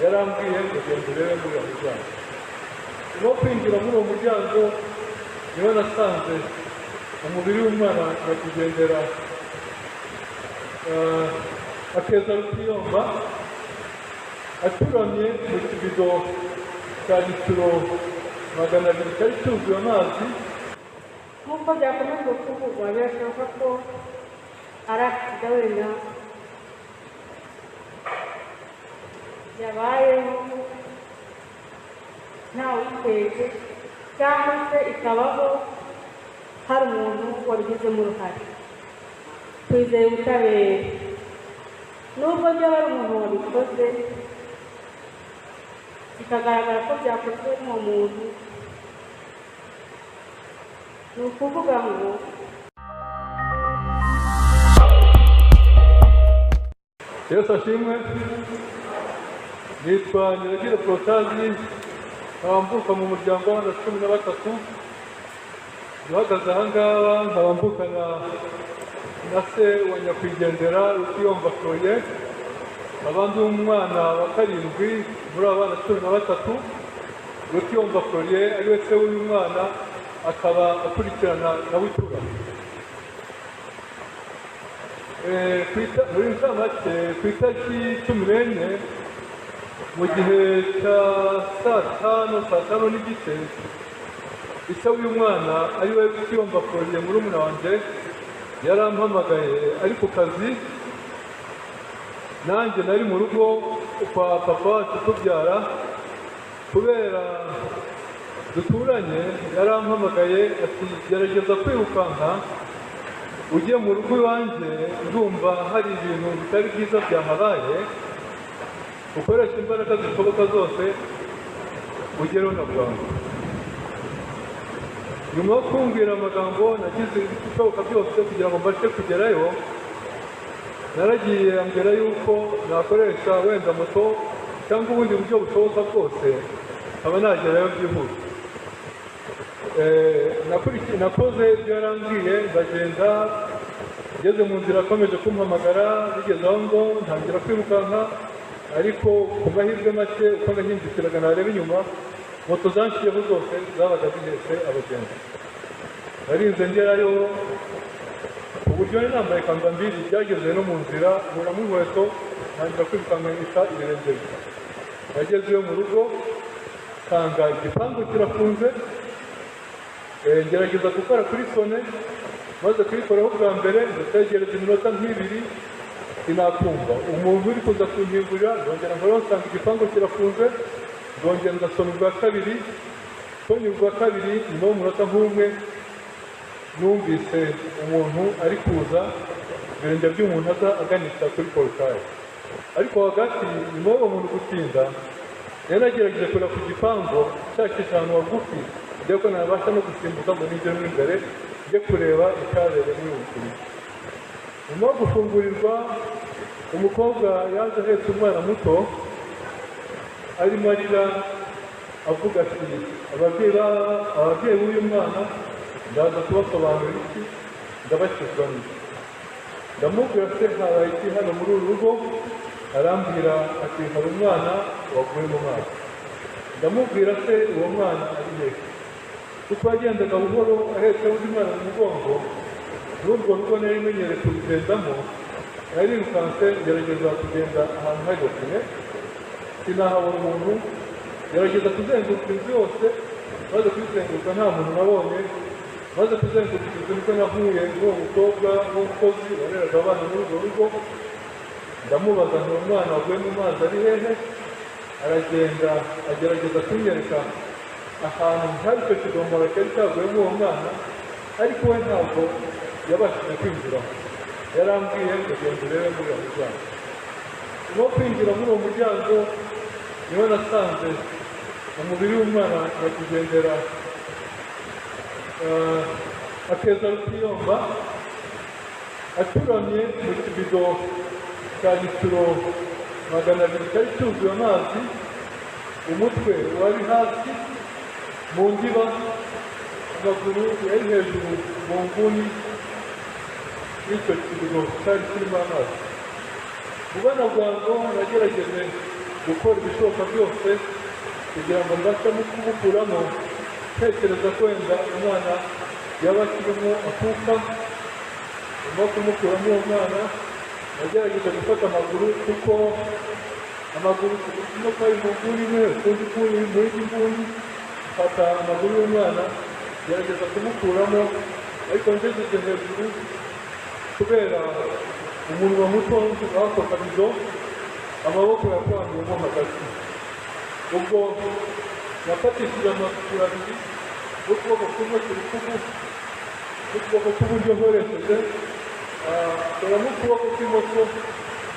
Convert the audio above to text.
yarambwiye ngo genda urebe muri uwo muryango. No kwinjira muri uwo muryango niho nasanze umubiri w'umwana nyakwigendera Akeza Rutiyomba aturamye mu kibido cya litiro 200 cyari cyuzuye amazi. Nk'uko byakomeje kuvugwa birashoboka ko ari akida wenda yabayeho ntawe uyiteze cyangwa se ikabaho hari umuntu wabigizemo uruhare. Twizeye ubutabera nubwo byaba ari umuntu wabikoze bikagaragara ko byakozwe n'uwo muntu, ni ukuvuga ngo Yesu ashimwe. Nitwa Nyiragira Protazi, nkabambuka mu muryango wa 13. Duhagaze aha ngaha nkabambukana na se wa nyakwigendera Rutiyomba Florien, abandi umwana wa 7 muri abana 13. Rutiyomba Florien ariwe se w'uyu mwana, akaba akurikirana na Witura. Muri ncamake ku itariki 14 mu gihe cya saa 5 n'igice, ise w'uyu mwana ariwe Rutiyomba Florien murumuna wanjye yarampamagaye ari ku kazi. Nanjye nari mu rugo kwa papa wacu tubyara, kubera duturanye yarampamagaye ati gerageza kwirukanka ujye mu rugo iwanjye, ndumva hari ibintu bitari byiza byahabaye, ukoresha imbaraga zishoboka zose ugereho na bwangu. Nyuma yo kumbwira amagambo nagize ibishoboka byose kugira ngo mbashe kugerayo. Naragiye ambwira yuko nakoresha wenda moto cyangwa ubundi buryo bushoboka bwose aba nagerayo byihuse. Nakoze ibyo yarambwiye, ndagenda. Ngeze mu nzira akomeje kumpamagara, bigeze aho ngo ntangira kwirukanka, ariko ku mahirwe make uko nahindukiraga nareba inyuma, moto zanshiyeho zose zabaga zihetse abagenzi. Narinze ngerayo ku buryo nari nambaye kambambiri, byageze no mu nzira nkuramo inkweto ntangira kwirukankanisha ibirenge. Nagezeyo mu rugo nsanga igipangu kirafunze, ngerageza gukora kuri sone, maze kuyikoraho bwa mbere ndategereza iminota nk'ibiri sinakumva umuntu uri kuza kunkingurira. Ndongera nkora nsanga igipangu kirafunze, ndongera ndasoma ubwa kabiri. Sonye ubwa kabiri nyuma y'umunota nk'umwe numvise umuntu ari kuza, ibirenge by'umuntu aza aganisha kuri porutaye. Ariko hagati nyuma y'uwo muntu gutinda, yari nagerageje kureba ku gipangu nshakisha ahantu hagufi kugira ko nabasha no gusimbuka ngo ninjire mo imbere njye kureba icyabereye muri ubu buzima. Nyuma yo gufungurirwa, umukobwa yaje ahetse umwana muto arimo arira avuga ati ababyeyi b'uyu mwana ndaza kubasobanurira iki, ndabakizwa n'iki. Ndamubwira se habaye iki hano muri uru rugo? Arambwira ati hari umwana waguye mu mazi. Ndamubwira se uwo mwana ari hehe? Kuko yagendaga buhoro ahetse undi mwana mu mugongo, n'urwo rugo nari menyereye kurugendamo, narirukanse ngerageza kugenda ahantu hari robine, sinahabona umuntu. Gerageza kuzenguruka inzu yose, maze kuyizenguruka nta muntu nabonye. Maze kuzenguruka inzu niko nahuye n'uwo mukobwa w'umukozi wareraga abana muri urwo rugo. Ndamubaza ngo umwana waguye mu mazi ari hehe? Aragenda agerageza kunyereka ahantu hari icyo kidomoro cyari cyaguyemo uwo mwana, ariko we ntabwo yabashije kwinjiramo. Yarambwiye ngo genda urebe muri uwo muryango. Nyuma yo kwinjira muri uwo muryango niho nasanze umubiri w'umwana nyakwigendera Akeza Rutiyomba aturamye mu kibido cya litiro 200 cyari cyuzuye amazi. Umutwe wari hasi mu ndiba, amaguru yari hejuru mu nguni y'icyo kibido cyari kirimo amazi. Ubona bwangu nagerageje gukora ibishoboka byose kugira ngo mbashe kumukuramo, ntekereza ko wenda umwana yaba akirimo akuka, nyuma kumukuramo uwo mwana nagerageza gufata amaguru, kuko amaguru no kwari mu nguni imwe ukundi kuri muri nguni, mfata amaguru y'umwana gerageza kumukuramo, ariko ngejeje hejuru kubera umunwa muto w'ako kabido amaboko yakwanduyemo hagati. Ubwo nafatishije amaguru abiri n'ukuboko kumwe ku rutugu n'ukuboko kw'iburyo nkoresheje, nkoramo ukuboko kw'imoso